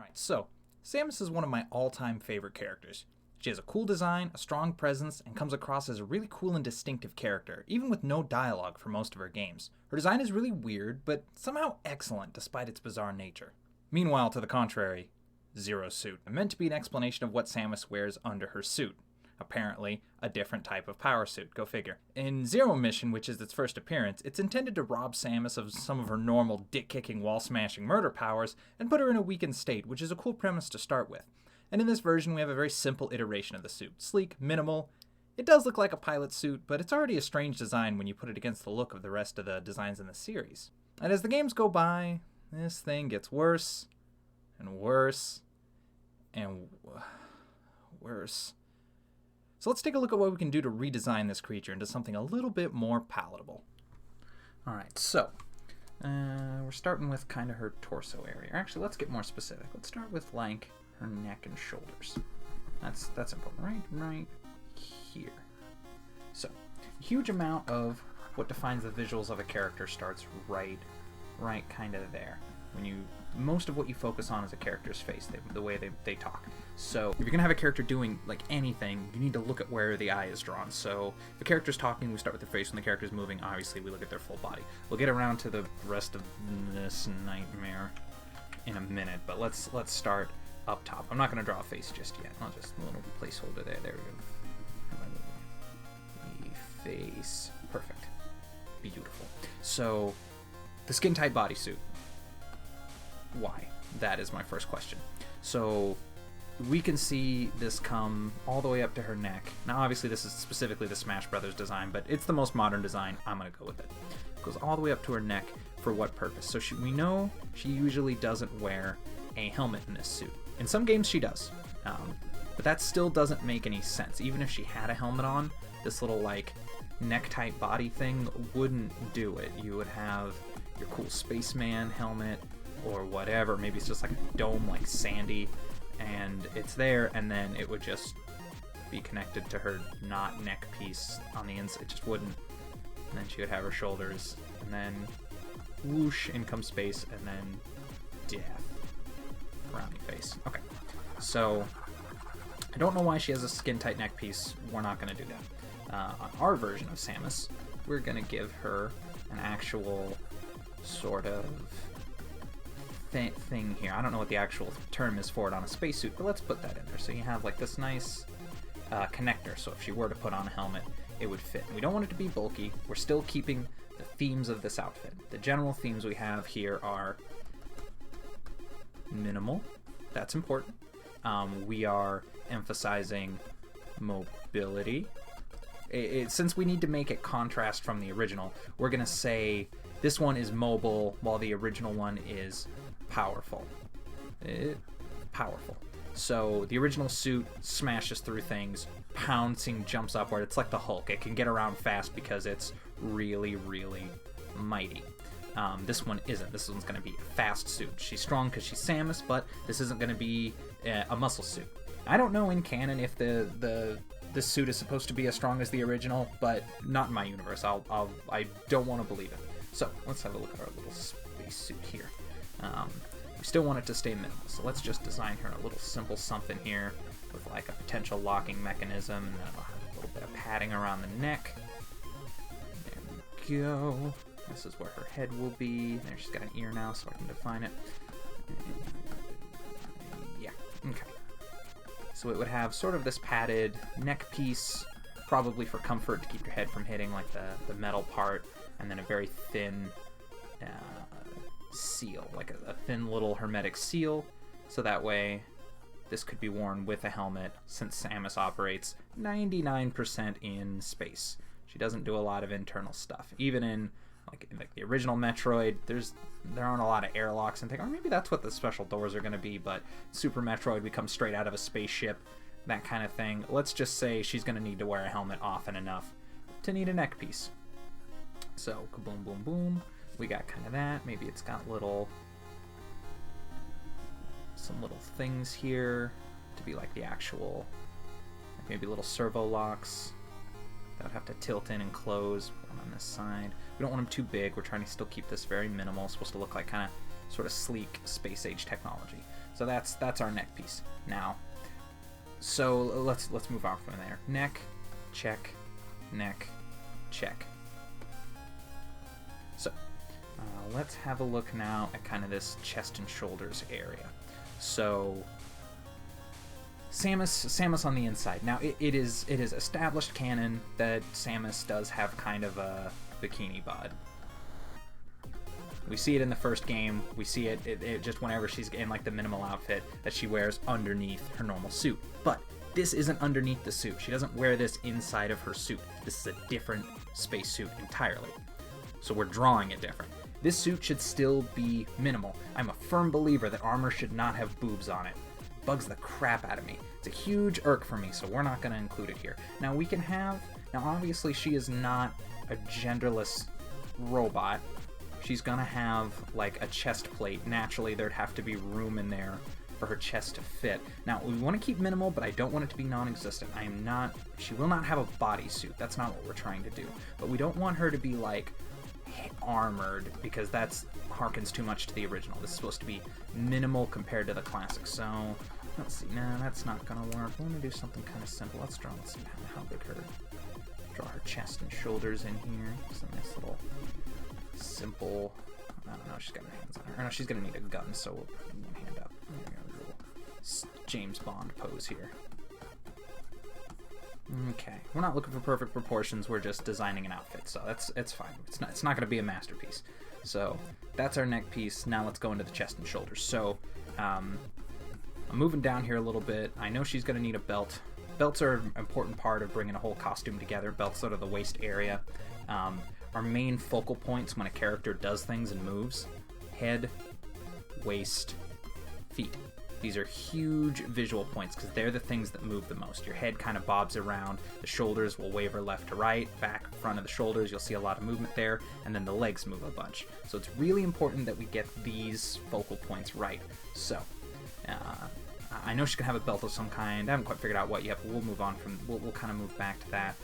Alright, so Samus is one of my all-time favorite characters. She has a cool design, a strong presence, and comes across as a really cool and distinctive character, even with no dialogue for most of her games. Her design is really weird, but somehow excellent despite its bizarre nature. Meanwhile, to the contrary, Zero Suit, meant to be an explanation of what Samus wears under her suit. Apparently, a different type of power suit, go figure. In Zero Mission, which is its first appearance, it's intended to rob Samus of some of her normal dick-kicking, wall-smashing murder powers and put her in a weakened state, which is a cool premise to start with. And in this version, we have a very simple iteration of the suit. Sleek, minimal. It does look like a pilot suit, but it's already a strange design when you put it against the look of the rest of the designs in the series. And as the games go by, this thing gets worse and worse and worse. So let's take a look at what we can do to redesign this creature into something a little bit more palatable. Alright, so we're starting with kind of her torso area. Actually, let's get more specific. Let's start with like her neck and shoulders. That's important, right here. So, a huge amount of what defines the visuals of a character starts right kind of there. Most of what you focus on is a character's face, the way they talk. So if you're gonna have a character doing like anything, you need to look at where the eye is drawn. So if a character's talking, we start with their face. When the character's moving, obviously we look at their full body. We'll get around to the rest of this nightmare in a minute, but let's start up top. I'm not gonna draw a face just yet. I'll just a little placeholder there. There we go. The face, perfect, beautiful. So the skin tight bodysuit. Why? That is my first question. So we can see this come all the way up to her neck. Now obviously this is specifically the Smash Brothers design, but it's the most modern design. I'm going to go with it. It goes all the way up to her neck. For what purpose? So we know she usually doesn't wear a helmet in this suit. In some games she does, but that still doesn't make any sense. Even if she had a helmet on, this little like neck-tight body thing wouldn't do it. You would have your cool spaceman helmet or whatever. Maybe it's just like a dome like Sandy, and it's there, and then it would just be connected to her not neck piece on the inside. It just wouldn't. And then she would have her shoulders, and then whoosh, in comes space, and then death. Frowny face. Okay. So I don't know why she has a skin tight neck piece. We're not going to do that. On our version of Samus, we're going to give her an actual sort of thing here. I don't know what the actual term is for it on a spacesuit, but let's put that in there. So you have like this nice connector, so if she were to put on a helmet, it would fit. We don't want it to be bulky. We're still keeping the themes of this outfit. The general themes we have here are minimal. That's important. We are emphasizing mobility. Since we need to make it contrast from the original, we're going to say this one is mobile while the original one is powerful. Powerful. So the original suit smashes through things, pouncing, jumps upward. It's like the Hulk. It can get around fast because it's really, really mighty. This one isn't. This one's going to be a fast suit. She's strong because she's Samus, but this isn't going to be a muscle suit. I don't know in canon if this suit is supposed to be as strong as the original, but not in my universe. I don't want to believe it. So let's have a look at our little space suit here. We still want it to stay minimal, so let's just design her a little simple something here with like a potential locking mechanism, and then I'll have a little bit of padding around the neck. There we go. This is where her head will be. There, she's got an ear now, so I can define it. Yeah, okay. So it would have sort of this padded neck piece, probably for comfort to keep your head from hitting like the metal part, and then a very thin seal, like a thin little hermetic seal, so that way this could be worn with a helmet, since Samus operates 99% in space. She doesn't do a lot of internal stuff. Even in like the original Metroid, there aren't a lot of airlocks and things, or maybe that's what the special doors are going to be, but Super Metroid, we come straight out of a spaceship, that kind of thing. Let's just say she's going to need to wear a helmet often enough to need a neck piece. So, kaboom, boom, boom. We got kind of that. Maybe it's got some little things here to be like the actual, like maybe little servo locks that would have to tilt in and close. Put them on this side. We don't want them too big. We're trying to still keep this very minimal. It's supposed to look like kind of sort of sleek space age technology. So that's our neck piece. Now, so let's move on from there. Neck, check, neck, check. So let's have a look now at kind of this chest and shoulders area. So Samus on the inside. Now it is established canon that Samus does have kind of a bikini bod. We see it in the first game. We see it just whenever she's in like the minimal outfit that she wears underneath her normal suit. But this isn't underneath the suit. She doesn't wear this inside of her suit. This is a different spacesuit entirely. So we're drawing it different. This suit should still be minimal. I'm a firm believer that armor should not have boobs on it. Bugs the crap out of me. It's a huge irk for me, so we're not going to include it here. Now we can have... Now obviously she is not a genderless robot. She's going to have like a chest plate. Naturally there'd have to be room in there for her chest to fit. Now we want to keep minimal, but I don't want it to be non-existent. She will not have a bodysuit. That's not what we're trying to do. But we don't want her to be like armored, because that's harkens too much to the original. This is supposed to be minimal compared to the classic. So let's see. No, that's not gonna work. We're gonna do something kind of simple. Let's see how big draw her chest and shoulders in here. It's a nice little simple. I don't know. She's got her hands on her. Or no, she's gonna need a gun. So we'll put one hand up. There we go. Little James Bond pose here. Okay, we're not looking for perfect proportions, we're just designing an outfit, so it's fine. It's not going to be a masterpiece. So that's our neck piece. Now let's go into the chest and shoulders. So I'm moving down here a little bit. I know she's going to need a belt. Belts are an important part of bringing a whole costume together. Belts sort of the waist area. Our main focal points when a character does things and moves: head, waist, feet. These are huge visual points because they're the things that move the most. Your head kind of bobs around, the shoulders will waver left to right, back, front of the shoulders, you'll see a lot of movement there, and then the legs move a bunch. So it's really important that we get these focal points right. So, I know she's going to have a belt of some kind. I haven't quite figured out what yet, but we'll move on from, we'll kind of move back to that.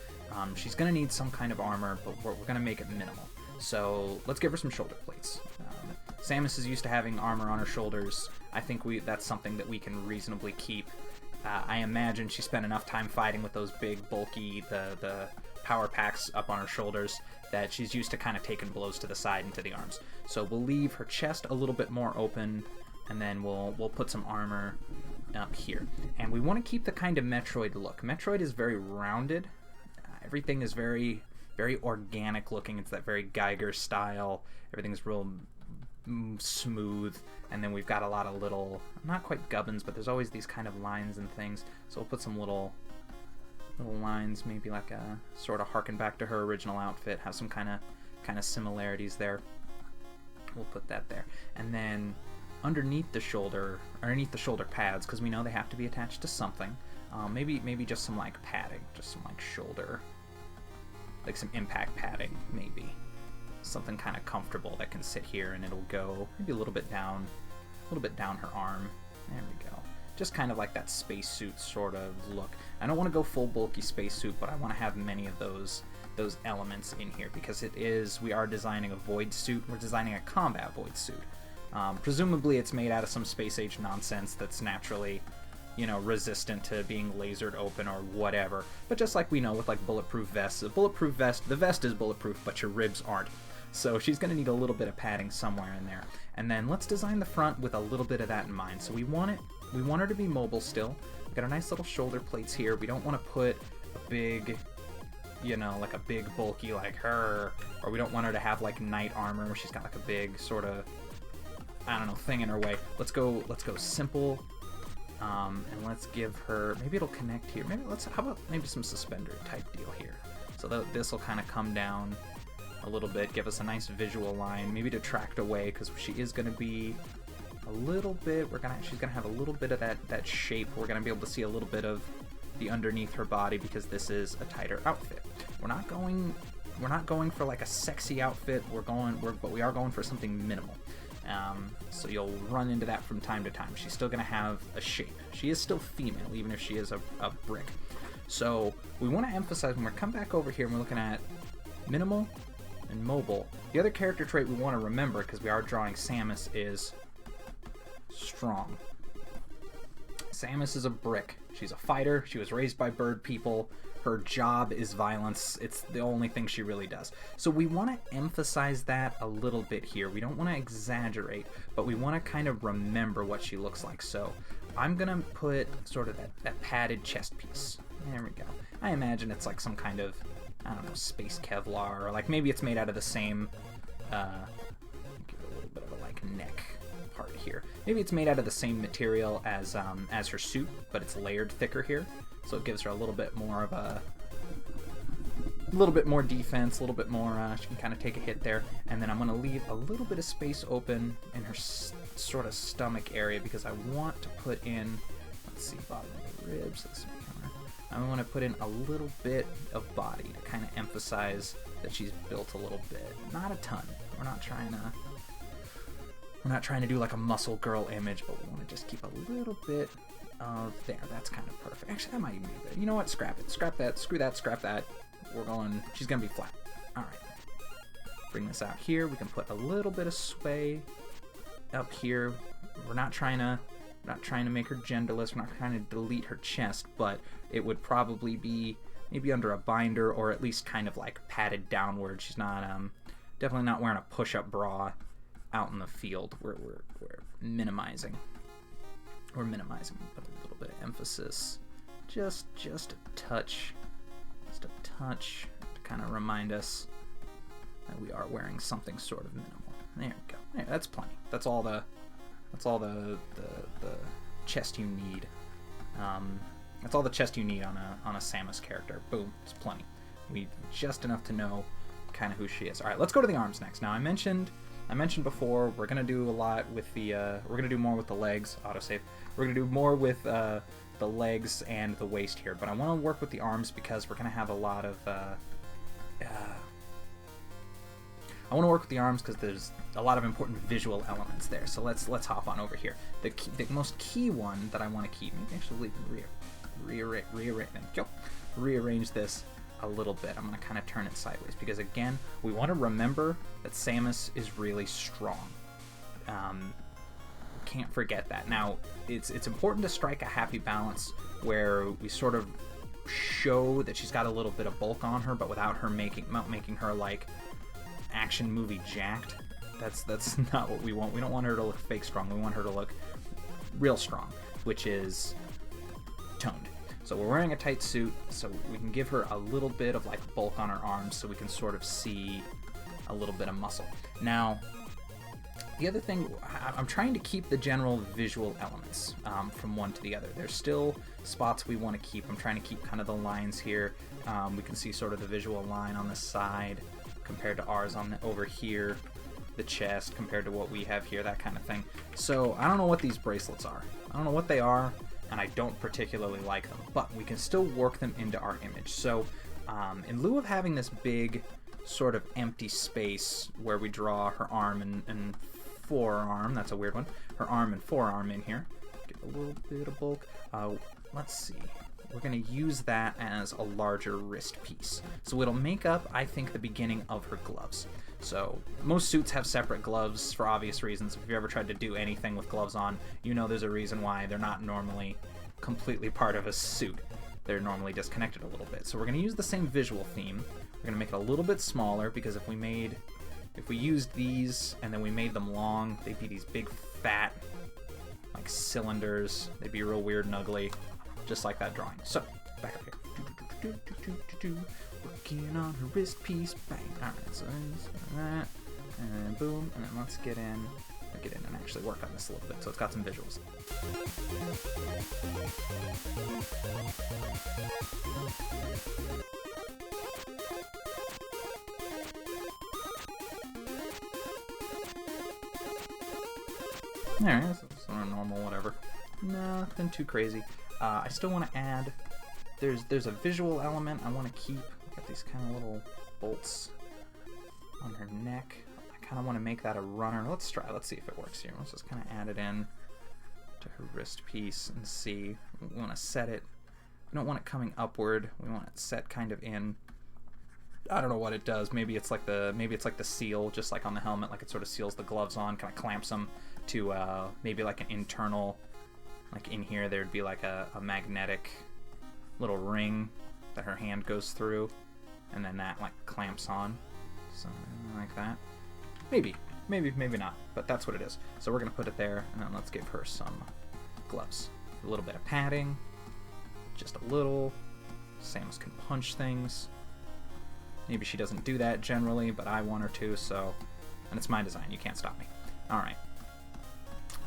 She's going to need some kind of armor, but we're going to make it minimal. So let's give her some shoulder plates. Samus is used to having armor on her shoulders. I think that's something that we can reasonably keep. I imagine she spent enough time fighting with those big, bulky, the power packs up on her shoulders that she's used to kind of taking blows to the side and to the arms. So we'll leave her chest a little bit more open, and then we'll put some armor up here. And we want to keep the kind of Metroid look. Metroid is very rounded. Everything is very, very organic looking. It's that very Geiger style. Everything's real smooth, and then we've got a lot of little, not quite gubbins, but there's always these kind of lines and things. So we'll put some little lines, maybe like a sort of harken back to her original outfit, have some kind of similarities there. We'll put that there, and then underneath the shoulder pads, because we know they have to be attached to something. Maybe just some like padding, just some like shoulder, like some impact padding, maybe. Something kind of comfortable that can sit here, and it'll go maybe a little bit down her arm. There we go. Just kind of like that spacesuit sort of look. I don't want to go full bulky spacesuit, but I want to have many of those elements in here, because we are designing a void suit. We're designing a combat void suit. Presumably it's made out of some space age nonsense that's naturally, resistant to being lasered open or whatever. But just like we know with like bulletproof vests, the vest is bulletproof, but your ribs aren't. So she's going to need a little bit of padding somewhere in there. And then let's design the front with a little bit of that in mind. So we want her to be mobile still. We've got our nice little shoulder plates here. We don't want to put a big, like a big bulky like her, or we don't want her to have like knight armor where she's got like a big sort of, I don't know, thing in her way. Let's go simple. And let's give her, maybe it'll connect here. How about some suspender type deal here? So this will kind of come down a little bit, give us a nice visual line, maybe detract away, because she is going to be a little bit, she's going to have a little bit of that shape. We're going to be able to see a little bit of the underneath her body, because this is a tighter outfit. We're not going for like a sexy outfit, but we are going for something minimal. So you'll run into that from time to time. She's still going to have a shape. She is still female, even if she is a brick. So we want to emphasize, when we come back over here and we're looking at minimal and mobile, the other character trait we want to remember, because we are drawing Samus, is strong. Samus is a brick. She's a fighter. She was raised by bird people. Her job is violence. It's the only thing she really does. So we want to emphasize that a little bit here. We don't want to exaggerate, but we want to kind of remember what she looks like. So I'm going to put sort of that padded chest piece. There we go. I imagine it's like some kind of, I don't know, space Kevlar, or like maybe it's made out of the same, give it a little bit of a like neck part here. Maybe it's made out of the same material as her suit, but it's layered thicker here. So it gives her a little bit more of a little bit more defense, a little bit more, she can kind of take a hit there. And then I'm going to leave a little bit of space open in her sort of stomach area because I want to put in, let's see, bottom of the ribs, I want to put in a little bit of body to kind of emphasize that she's built a little bit. Not a ton. We're not trying to do like a muscle girl image, but we want to just keep a little bit of there. That's kind of perfect. Actually, that might even be good. You know what? Scrap it. Scrap that. Screw that. Scrap that. We're going, she's going to be flat. All right. Bring this out here. We can put a little bit of sway up here. We're not trying to make her genderless. We're not trying to delete her chest, but it would probably be maybe under a binder or at least kind of like padded downward. She's not, definitely not wearing a push-up bra out in the field. We're minimizing. We're minimizing. Put a little bit of emphasis. Just a touch. Just a touch to kind of remind us that we are wearing something sort of minimal. There we go. There, that's plenty. That's all the chest you need. That's all the chest you need on a Samus character. Boom, it's plenty. We just enough to know kind of who she is. All right, let's go to the arms next. Now I mentioned before we're gonna do a lot with the we're gonna do more with the legs. Autosave. We're gonna do more with the legs and the waist here, but I want to work with the arms because we're gonna have a lot of. I want to work with the arms because there's a lot of important visual elements there. So let's hop on over here. The most key one that I want to keep. Maybe actually rearrange this a little bit. I'm going to kind of turn it sideways because again, we want to remember that Samus is really strong. Can't forget that. Now, it's important to strike a happy balance where we sort of show that she's got a little bit of bulk on her, but without her making her like action movie jacked. That's not what we want. We don't want her to look fake strong. We want her to look real strong, which is toned. So we're wearing a tight suit, so we can give her a little bit of like bulk on her arms so we can sort of see a little bit of muscle. Now, the other thing, I'm trying to keep the general visual elements from one to the other. There's still spots we want to keep. I'm trying to keep kind of the lines here. We can see sort of the visual line on the side compared to ours on over here, the chest compared to what we have here, that kind of thing. So I don't know what these bracelets are. I don't know what they are, and I don't particularly like them, but we can still work them into our image. So in lieu of having this big sort of empty space where we draw her arm and forearm, that's a weird one, her arm and forearm in here, get a little bit of bulk. Let's see. We're going to use that as a larger wrist piece. So it'll make up, I think, the beginning of her gloves. So most suits have separate gloves for obvious reasons. If you've ever tried to do anything with gloves on, you know there's a reason why they're not normally completely part of a suit. They're normally disconnected a little bit. So we're going to use the same visual theme. We're going to make it a little bit smaller because if we used these and then we made them long, they'd be these big fat like cylinders. They'd be real weird and ugly. Just like that drawing. So, back up here. Working on her wrist piece. Bang. Alright, so that. And boom. And then let's get in and actually work on this a little bit. So it's got some visuals. Alright, so it's sort of normal, whatever. Nothing too crazy. I still want to add, there's a visual element I want to keep. Got these kind of little bolts on her neck. I kind of want to make that a runner. Let's see if it works here. Let's just kind of add it in to her wrist piece and see. We want to set it, we don't want it coming upward. We want it set kind of in. I don't know what it does. Maybe it's like the seal, just like on the helmet, like it sort of seals the gloves on, kind of clamps them to maybe like an internal, like in here there'd be like a magnetic little ring that her hand goes through, and then that like clamps on, something like that. Maybe not, but that's what it is. So we're gonna put it there, and then let's give her some gloves. A little bit of padding, just a little. Samus can punch things. Maybe she doesn't do that generally, but I want her to, so... And it's my design, you can't stop me. Alright.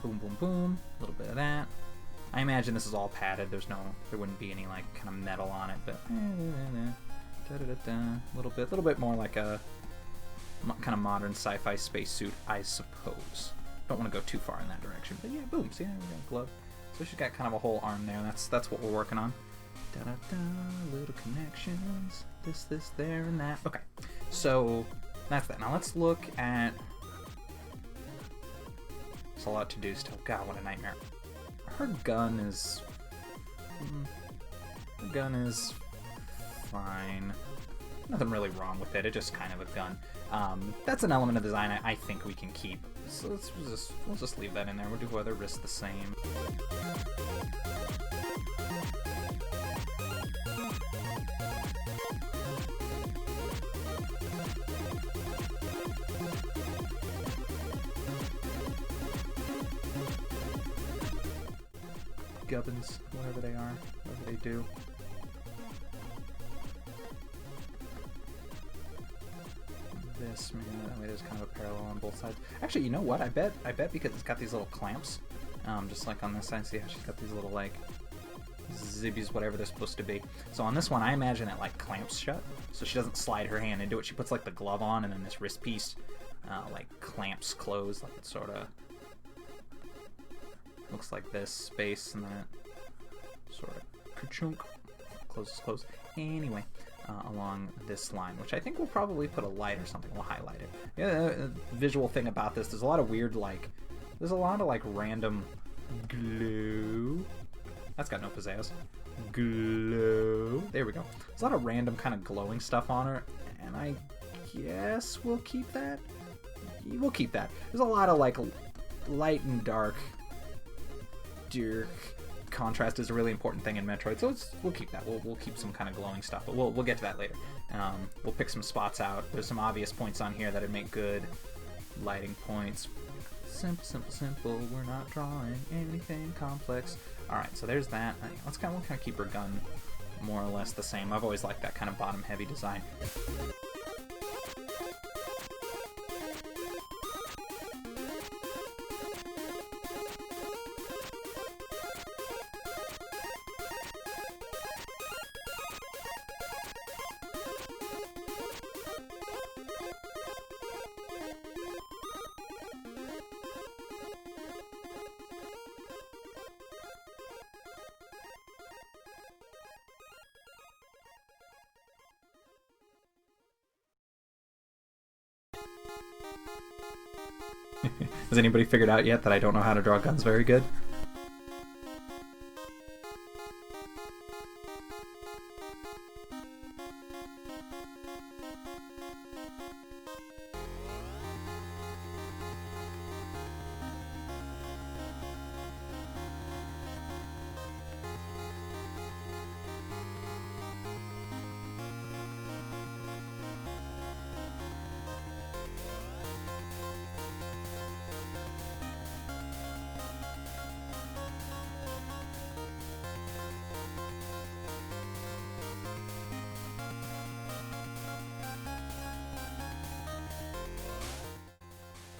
Boom, boom, boom. A little bit of that. I imagine this is all padded. There wouldn't be any, like, kind of metal on it, but... A little bit more like a kind of modern sci-fi spacesuit, I suppose. Don't want to go too far in that direction, but yeah, boom. See, there we got a glove. So she's got kind of a whole arm there. That's what we're working on. Little connections. This, there, and that. Okay, so that's that. Now let's look at... There's a lot to do still. God, what a nightmare. Her gun is... Her gun is fine. Nothing really wrong with it. It's just kind of a gun. That's an element of design I think we can keep. So we'll just leave that in there. We'll do other wrists the same. Gubbins, whatever they are, whatever they do. This, maybe that way there's kind of a parallel on both sides. Actually, you know what? I bet because it's got these little clamps, just like on this side. See how she's got these little like zibbies, whatever they're supposed to be. So on this one, I imagine it like clamps shut, so she doesn't slide her hand into it. She puts like the glove on, and then this wrist piece like clamps closed, like it sort of looks like this space, and then it sort of ka-chunk, closes. Anyway. Along this line, which I think we'll probably put a light or something. We'll highlight it. Yeah, visual thing about this, there's a lot of weird, like, there's a lot of, like, random glow. That's got no pizzazz. Glow. There we go. There's a lot of random kind of glowing stuff on her, and I guess we'll keep that. We'll keep that. There's a lot of, like, light and dark. Contrast is a really important thing in Metroid, so we'll keep that. We'll keep some kind of glowing stuff, but we'll get to that later. We'll pick some spots out. There's some obvious points on here that'd make good lighting points. Simple. We're not drawing anything complex. All right, so there's that. We'll kind of keep her gun more or less the same. I've always liked that kind of bottom-heavy design. Has anybody figured out yet that I don't know how to draw guns very good?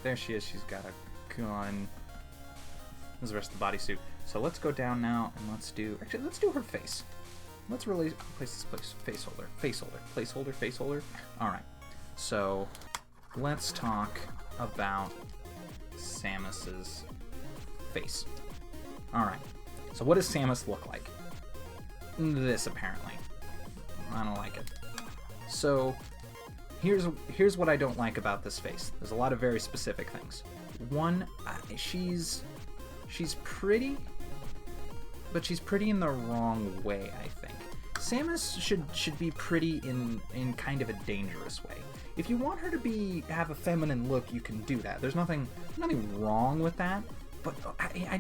There she is. She's got a gun. This is the rest of the bodysuit. So let's go down now and let's do her face. Let's really place this placeholder. All right. So let's talk about Samus's face. All right. So what does Samus look like? This, apparently. I don't like it. So here's what I don't like about this face. There's a lot of very specific things. One, she's pretty, but she's pretty in the wrong way, I think. Samus should be pretty in kind of a dangerous way. If you want her to have a feminine look, you can do that. There's nothing wrong with that. But I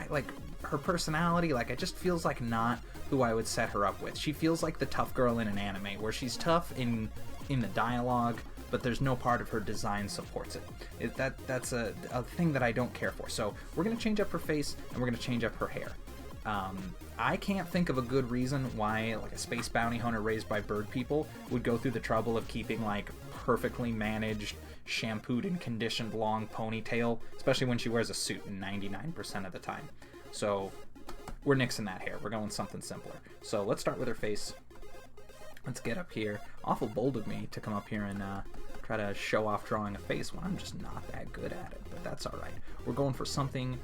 like her personality. Like, it just feels like not who I would set her up with. She feels like the tough girl in an anime, where she's tough in the dialogue, but there's no part of her design supports it. That's a thing that I don't care for. So we're gonna change up her face and we're gonna change up her hair. I can't think of a good reason why like a space bounty hunter raised by bird people would go through the trouble of keeping like perfectly managed, shampooed and conditioned long ponytail, especially when she wears a suit 99% of the time. So we're nixing that hair. We're going something simpler. So let's start with her face. Let's get up here. Awful bold of me to come up here and try to show off drawing a face when I'm just not that good at it, but that's all right. We're going for something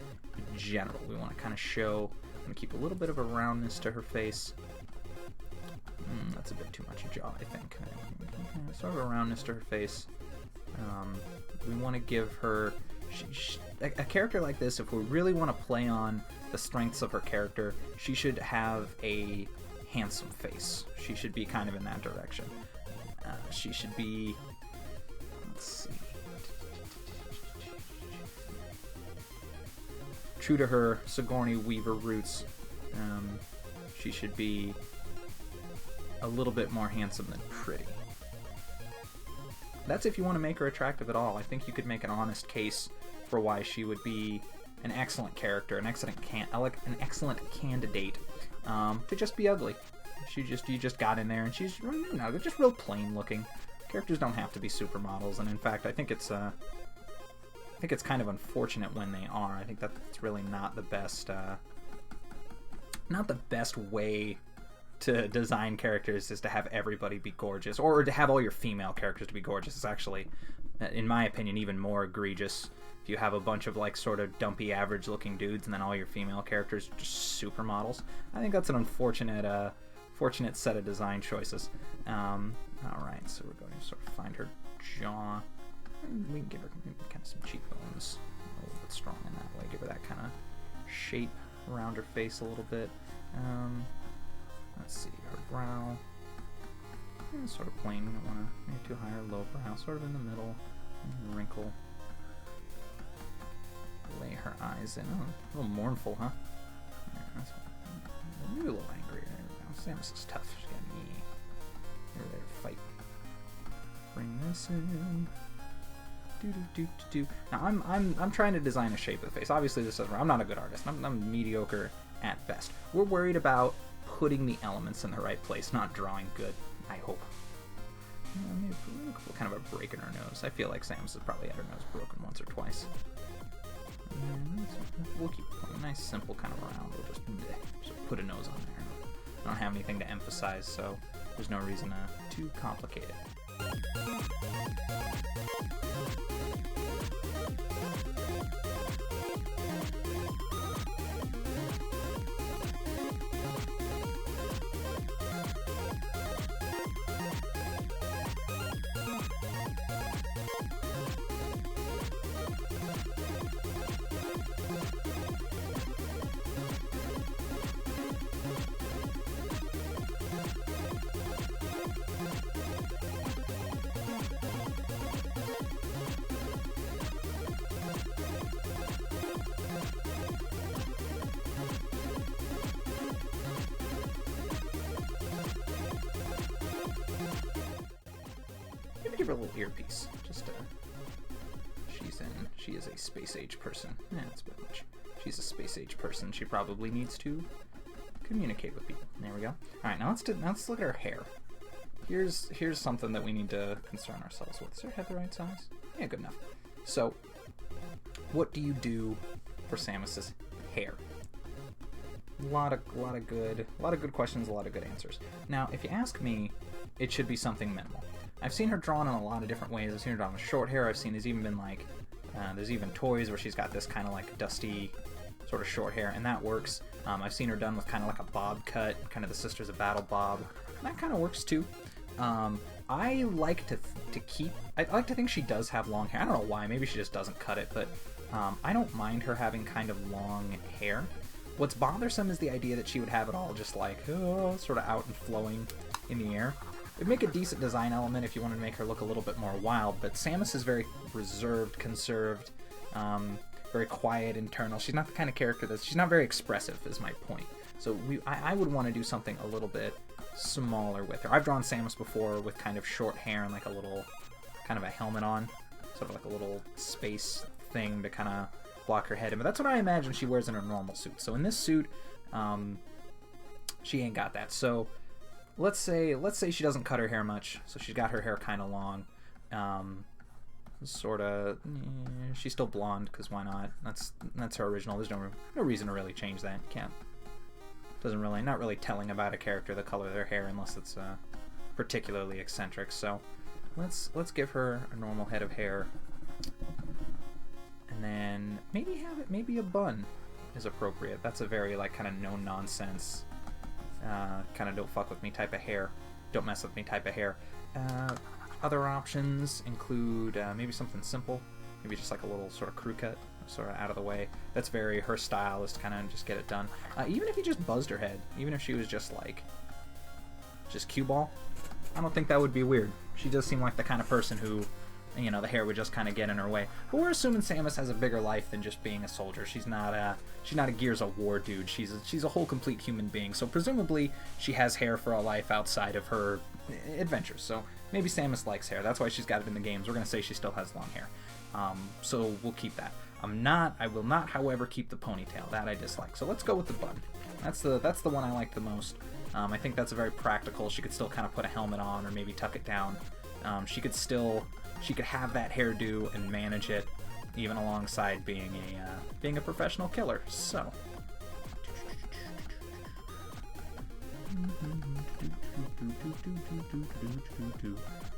general. We want to kind of show, I'm going to keep a little bit of a roundness to her face. That's a bit too much jaw, I think. Sort of a roundness to her face. We want to give her a character like this. If we really want to play on the strengths of her character, she should have a handsome face. She should be kind of in that direction. She should be, let's see, true to her Sigourney Weaver roots. She should be a little bit more handsome than pretty. That's if you want to make her attractive at all. I think you could make an honest case for why she would be an excellent character, an excellent candidate to just be ugly. You just got in there and she's just real plain looking. Characters don't have to be supermodels, and in fact, I think it's kind of unfortunate when they are. I think that's really not the best way to design characters, is to have everybody be gorgeous, or to have all your female characters to be gorgeous. Is actually, in my opinion, even more egregious if you have a bunch of like sort of dumpy average looking dudes and then all your female characters are just supermodels. I think that's an unfortunate fortunate set of design choices. Alright, so we're going to sort of find her jaw. We can give her kind of some cheekbones, a little bit strong in that way. Give her that kind of shape around her face a little bit. Let's see, her brow. Sort of plain. We don't want to make too high or low brow. Sort of in the middle. Wrinkle. Lay her eyes in. Oh, a little mournful, huh? Yeah, that's maybe a little angry. Samus is tough. She's got me. You're ready to fight. Bring this in. Now I'm trying to design a shape of the face. Obviously, I'm not a good artist. I'm mediocre at best. We're worried about putting the elements in the right place, not drawing good. I hope. Maybe kind of a break in her nose. I feel like Samus has probably had her nose broken once or twice. We'll keep it a nice, simple kind of round. We'll just put a nose on there. I don't have anything to emphasize, so there's no reason to complicate it. Give her a little earpiece. She is a space age person. Yeah, that's a bit much. She's a space age person. She probably needs to communicate with people. There we go. All right, now let's look at her hair. Here's something that we need to concern ourselves with. Is her head the right size? Yeah, good enough. So, what do you do for Samus's hair? A lot of good questions, a lot of good answers. Now, if you ask me, it should be something minimal. I've seen her drawn in a lot of different ways. I've seen her drawn with short hair. I've seen there's even been like, there's even toys where she's got this kind of like dusty sort of short hair, and that works. I've seen her done with kind of like a bob cut, kind of the Sisters of Battle bob. That kind of works too. I like to think she does have long hair. I don't know why. Maybe she just doesn't cut it, but I don't mind her having kind of long hair. What's bothersome is the idea that she would have it all just like, sort of out and flowing in the air. It'd make a decent design element if you wanted to make her look a little bit more wild, but Samus is very reserved, conserved, very quiet, internal. She's not the kind of character she's not very expressive, is my point. So I would want to do something a little bit smaller with her. I've drawn Samus before with kind of short hair and like a little, kind of a helmet on, sort of like a little space thing to kind of block her head in. But that's what I imagine she wears in her normal suit. So in this suit, she ain't got that. So let's say she doesn't cut her hair much. So she's got her hair kind of long. Sort of, she's still blonde because why not? That's her original. There's no reason to really change that. Can't. Not really telling about a character the color of their hair unless it's particularly eccentric. So let's give her a normal head of hair, and then maybe a bun is appropriate. That's a very like kind of no nonsense, kind of don't fuck with me type of hair, don't mess with me type of hair. Other options include maybe something simple, maybe just like a little sort of crew cut, sort of out of the way. That's very her style, is to kind of just get it done. Even if you just buzzed her head, even if she was just like cue ball, I don't think that would be weird. She does seem like the kind of person who, you know, the hair would just kind of get in her way. But we're assuming Samus has a bigger life than just being a soldier. She's not a Gears of War dude. She's a whole complete human being. So presumably she has hair for a life outside of her adventures. So maybe Samus likes hair. That's why she's got it in the games. We're gonna say she still has long hair. So we'll keep that. I will not, however, keep the ponytail. That I dislike. So let's go with the bun. That's the one I like the most. I think that's a very practical. She could still kind of put a helmet on or maybe tuck it down. She could have that hairdo and manage it, even alongside being a professional killer. So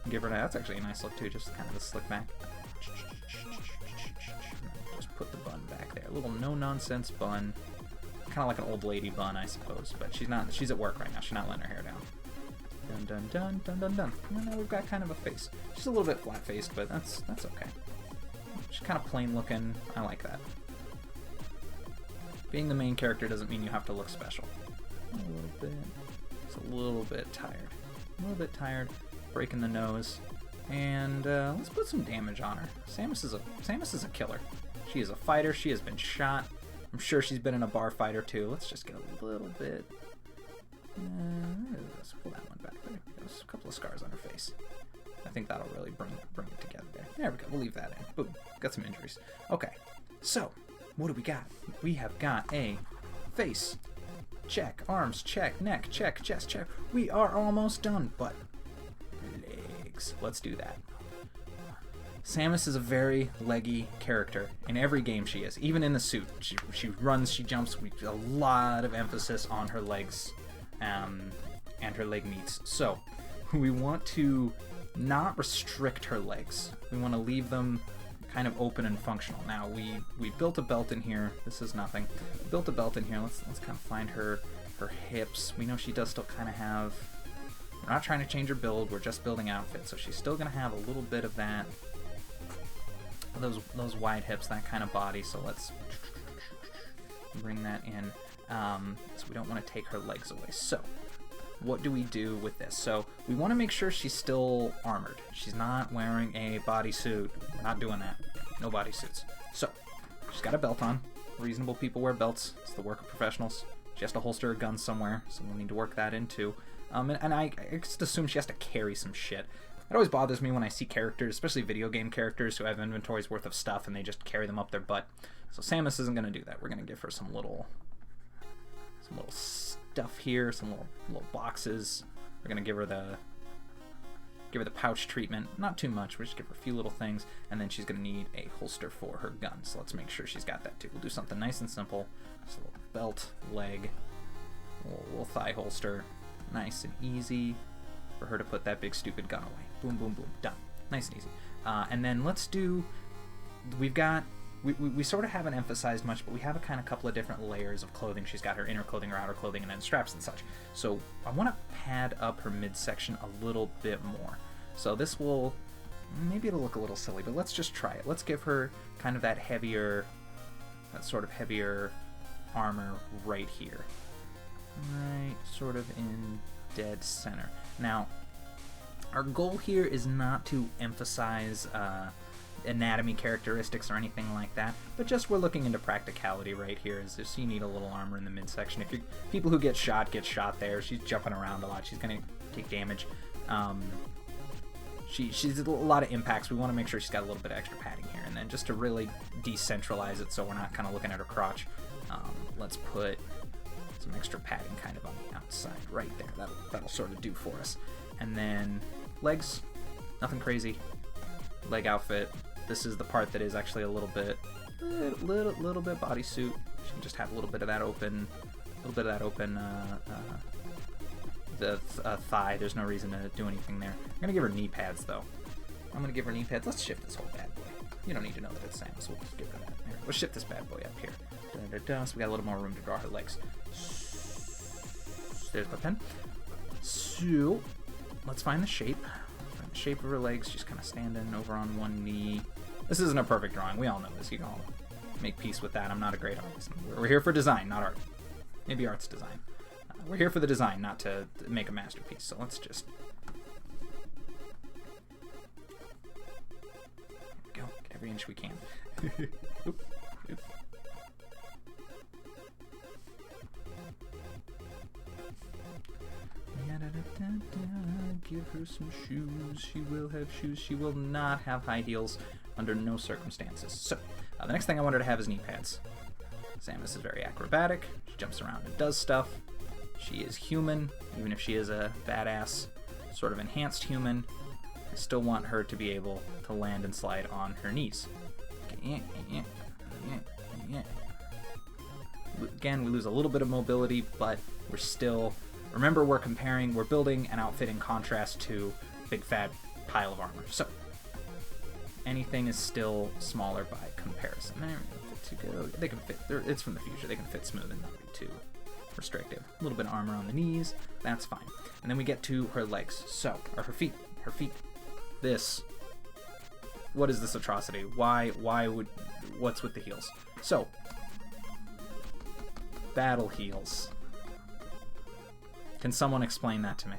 give her that. That's actually a nice look too, just kind of a slick back. Just put the bun back there. A little no-nonsense bun. Kind of like an old lady bun, I suppose. But she's at work right now. She's not letting her hair down. Dun dun dun dun dun dun. And now we've got kind of a face. She's a little bit flat-faced, but that's okay. She's kind of plain looking. I like that. Being the main character doesn't mean you have to look special. A little bit. It's a little bit tired. A little bit tired. Breaking the nose. And let's put some damage on her. Samus is a killer. She is a fighter. She has been shot. I'm sure she's been in a bar fight or two. Let's just get a little bit. Let's pull that one back there. There's a couple of scars on her face. I think that'll really bring it together there. There we go. We'll leave that in. Boom. Got some injuries. Okay. So, what do we got? We have got a face. Check. Arms. Check. Neck. Check. Chest. Check. We are almost done, but legs. Let's do that. Samus is a very leggy character. In every game she is. Even in the suit. She runs, she jumps. A lot of emphasis on her legs and her leg meats. So, we want to not restrict her legs. We want to leave them kind of open and functional. Now, we built a belt in here. This is nothing. We built a belt in here. Let's kind of find her hips. We know she does still kind of have... We're not trying to change her build. We're just building outfits. So she's still going to have a little bit of that... Those wide hips, that kind of body. So let's bring that in. So we don't want to take her legs away. So what do we do with this? So we want to make sure she's still armored. She's not wearing a bodysuit. We're not doing that. No bodysuits. So she's got a belt on. Reasonable people wear belts. It's the work of professionals. She has to holster a gun somewhere, so we'll need to work that in too. And I just assume she has to carry some shit. It always bothers me when I see characters, especially video game characters, who have inventories worth of stuff and they just carry them up their butt. So Samus isn't going to do that. We're going to give her some little stuff here, some little boxes. We're going to give her the pouch treatment. Not too much. We're just give her a few little things, and then she's going to need a holster for her gun. So let's make sure she's got that too. We'll do something nice and simple. Just a little belt, leg, a little thigh holster. Nice and easy for her to put that big stupid gun away. Boom, boom, boom. Done. Nice and easy. And then let's do... We sort of haven't emphasized much, but we have a kind of couple of different layers of clothing. She's got her inner clothing, her outer clothing, and then straps and such. So I want to pad up her midsection a little bit more. So this will... Maybe it'll look a little silly, but let's just try it. Let's give her kind of that sort of heavier armor right here. Right, sort of in dead center. Now, our goal here is not to emphasize anatomy characteristics or anything like that, but just we're looking into practicality right here. Is just you need a little armor in the midsection. If you people who get shot there. She's jumping around a lot. She's gonna take damage. She's a lot of impacts. We want to make sure she's got a little bit of extra padding here, and then just to really decentralize it so we're not kind of looking at her crotch, let's put some extra padding kind of on the outside right there. That'll sort of do for us. And then legs, nothing crazy. Leg outfit. This is the part that is actually a little bit bodysuit. She can just have a little bit of that open, thigh. There's no reason to do anything there. I'm gonna give her knee pads though. Let's shift this whole bad boy. You don't need to know that it's Samus. We'll just give her that. Here. We'll shift this bad boy up here. So we got a little more room to draw her legs. There's my pen. So let's find the shape. Find the shape of her legs. She's kind of standing over on one knee. This isn't a perfect drawing. We all know this. You can all make peace with that. I'm not a great artist. We're here for design, not art. Maybe art's design. We're here for the design, not to make a masterpiece. So let's just... There we go. Get every inch we can. Oop. Oop. Give her some shoes. She will have shoes. She will not have high heels under no circumstances. So, the next thing I want her to have is knee pads. Samus is very acrobatic. She jumps around and does stuff. She is human, even if she is a badass, sort of enhanced human. I still want her to be able to land and slide on her knees. Again, we lose a little bit of mobility, but we're still... Remember, we're building an outfit in contrast to a big fat pile of armor. So, anything is still smaller by comparison. They can fit. It's from the future. They can fit smooth and not be too restrictive. A little bit of armor on the knees. That's fine. And then we get to her legs. So, or her feet. Her feet. This. What is this atrocity? What's with the heels? So, battle heels. Can someone explain that to me?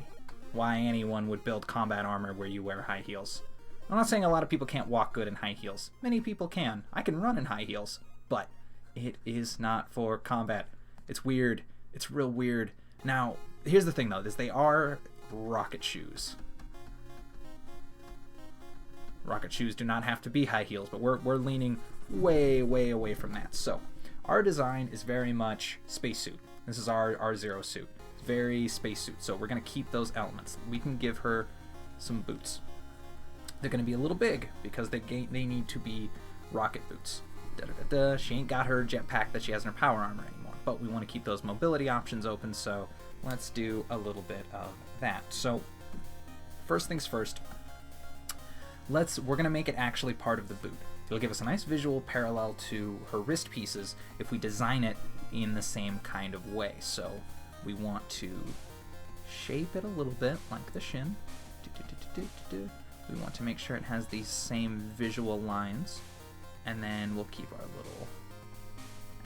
Why anyone would build combat armor where you wear high heels? I'm not saying a lot of people can't walk good in high heels. Many people can. I can run in high heels. But it is not for combat. It's weird. It's real weird. Now, here's the thing though, is they are rocket shoes. Rocket shoes do not have to be high heels, but we're leaning way, way away from that. So, our design is very much spacesuit. This is our Zero suit. Very spacesuit, so we're going to keep those elements. We can give her some boots. They're going to be a little big because they need to be rocket boots. She ain't got her jetpack that she has in her power armor anymore, but we want to keep those mobility options open, so let's do a little bit of that. So first things first, we're going to make it actually part of the boot. It'll give us a nice visual parallel to her wrist pieces if we design it in the same kind of way. So we want to shape it a little bit like the shin. We want to make sure it has these same visual lines, and then we'll keep our little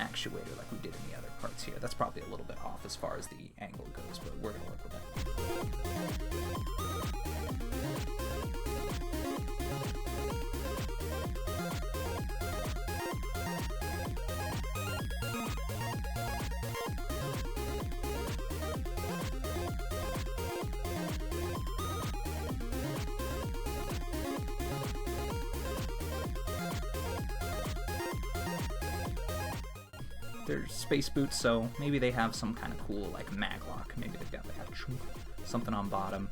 actuator like we did in the other parts here. That's probably a little bit off as far as the angle goes, but we're going to work with that. They're space boots, so maybe they have some kind of cool like mag lock. Maybe they've got like something on bottom.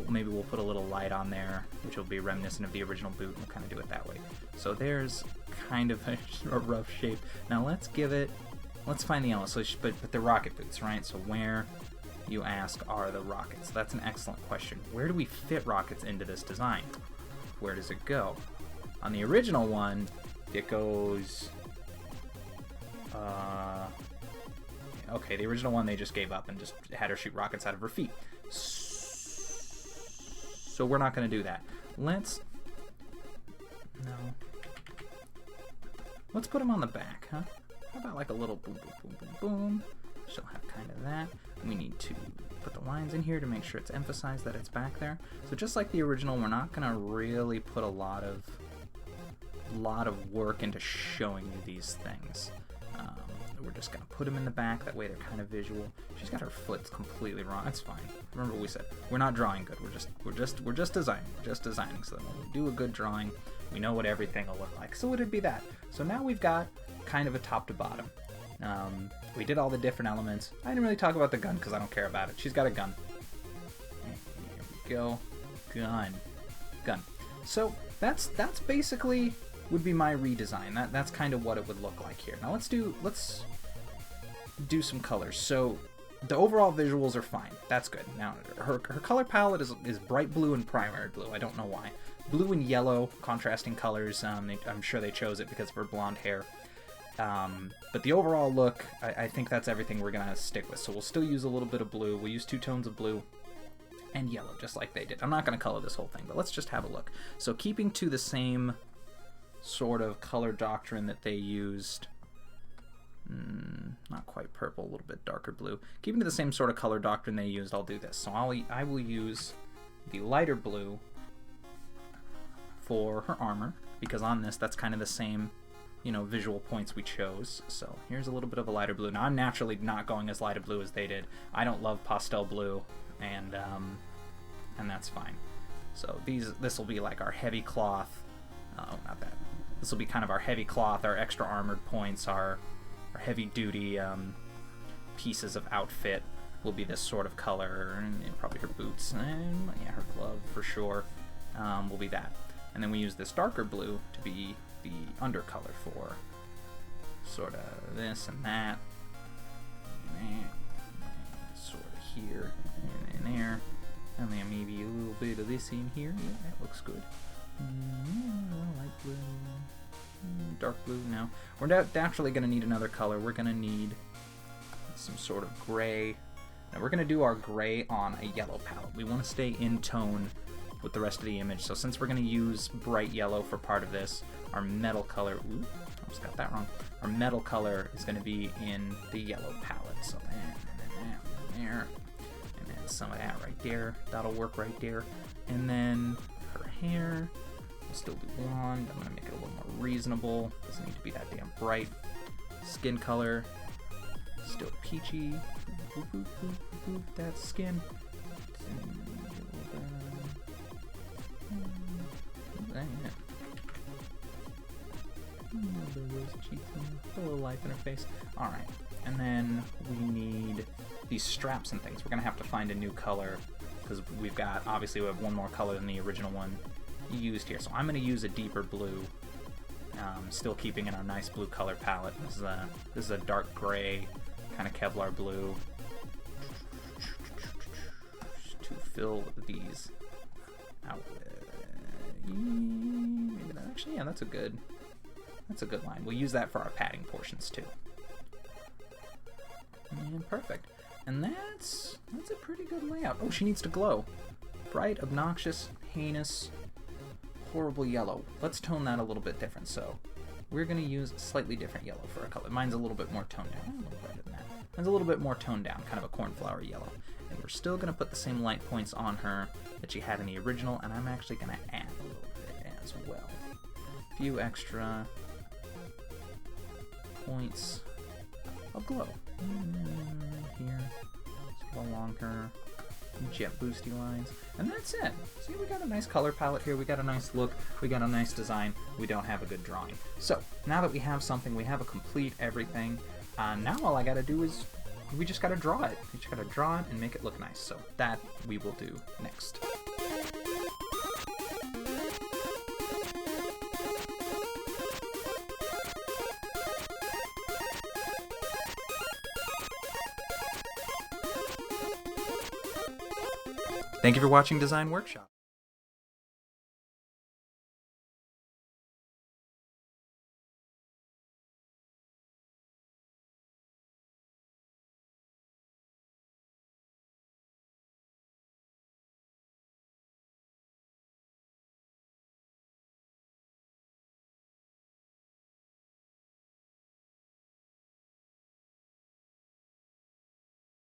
Maybe we'll put a little light on there, which will be reminiscent of the original boot, and we'll kind of do it that way. So there's kind of a rough shape. Now let's find the elements. So, but they're rocket boots, right? So where, you ask, are the rockets? That's an excellent question. Where do we fit rockets into this design? Where does it go? On the original one, it goes... okay, the original one they just gave up and just had her shoot rockets out of her feet. So we're not going to do that. Let's put him on the back, huh? How about like a little boom, boom, boom, boom, boom? She'll have kind of that. We need to put the lines in here to make sure it's emphasized that it's back there. So just like the original, we're not gonna really put a lot of work into showing you these things. We're just gonna put them in the back. That way they're kind of visual. She's got her foot completely wrong. That's fine. Remember what we said. We're not drawing good. We're just designing. We're just designing. So that when we do a good drawing, we know what everything will look like. So it'd be that. So now we've got kind of a top to bottom. We did all the different elements. I didn't really talk about the gun because I don't care about it. She's got a gun. There we go. Gun. So that's basically would be my redesign. That's kind of what it would look like here. Now let's do some colors. So the overall visuals are fine. That's good. Now her color palette is bright blue and primary blue. I don't know why. Blue and yellow, contrasting colors. I'm sure they chose it because of her blonde hair. But the overall look, I think that's everything we're gonna stick with. So we'll still use a little bit of blue. We'll use 2 tones of blue and yellow, just like they did. I'm not gonna color this whole thing, but let's just have a look. So keeping to the same sort of color doctrine that they used, not quite purple, a little bit darker blue. Keeping to the same sort of color doctrine they used, I'll do this. So I will use the lighter blue for her armor, because on this, that's kind of the same, you know, visual points we chose. So here's a little bit of a lighter blue. Now I'm naturally not going as light a blue as they did. I don't love pastel blue, and that's fine. So this will be like our heavy cloth. Oh, not that. This will be kind of our heavy cloth, our extra armored points, our heavy duty pieces of outfit will be this sort of color, and probably her boots, and yeah, her glove for sure will be that. And then we use this darker blue to be the undercolor for sort of this and that, and sort of here and there, and then maybe a little bit of this in here. Yeah, that looks good. Light blue, dark blue. Now we're naturally going to need another color. We're going to need some sort of gray. Now we're going to do our gray on a yellow palette. We want to stay in tone with the rest of the image. So since we're going to use bright yellow for part of this, our metal color, ooh, I just got that wrong. Our metal color is going to be in the yellow palette. So that, and there, and then some of that right there. That'll work right there. And then her hair, we'll still do blonde. I'm going to make it a little more reasonable. Doesn't need to be that damn bright. Skin color, still peachy. Boop, boop, boop, boop, that skin. A little life in her face. Alright, and then we need these straps and things. We're going to have to find a new color because obviously we have one more color than the original one used here. So I'm going to use a deeper blue, still keeping in our nice blue color palette. This is a dark gray, kind of Kevlar blue to fill these out with. Actually, yeah, that's a good line. We'll use that for our padding portions too. And perfect. And that's a pretty good layout. Oh, she needs to glow. Bright, obnoxious, heinous, horrible yellow. Let's tone that a little bit different. So we're going to use a slightly different yellow for our color. Mine's a little bit more toned down. A little better than that. Mine's a little bit more toned down, kind of a cornflower yellow. And we're still going to put the same light points on her that she had in the original, and I'm actually going to add a little bit as well. A few extra points of glow. Here, along her jet boosty lines, and that's it. See, we got a nice color palette here, we got a nice look, we got a nice design, we don't have a good drawing. So, now that we have something, we have a complete everything, now all I gotta do is, we just gotta draw it. We just gotta draw it and make it look nice, so that we will do next. Thank you for watching Design Workshop.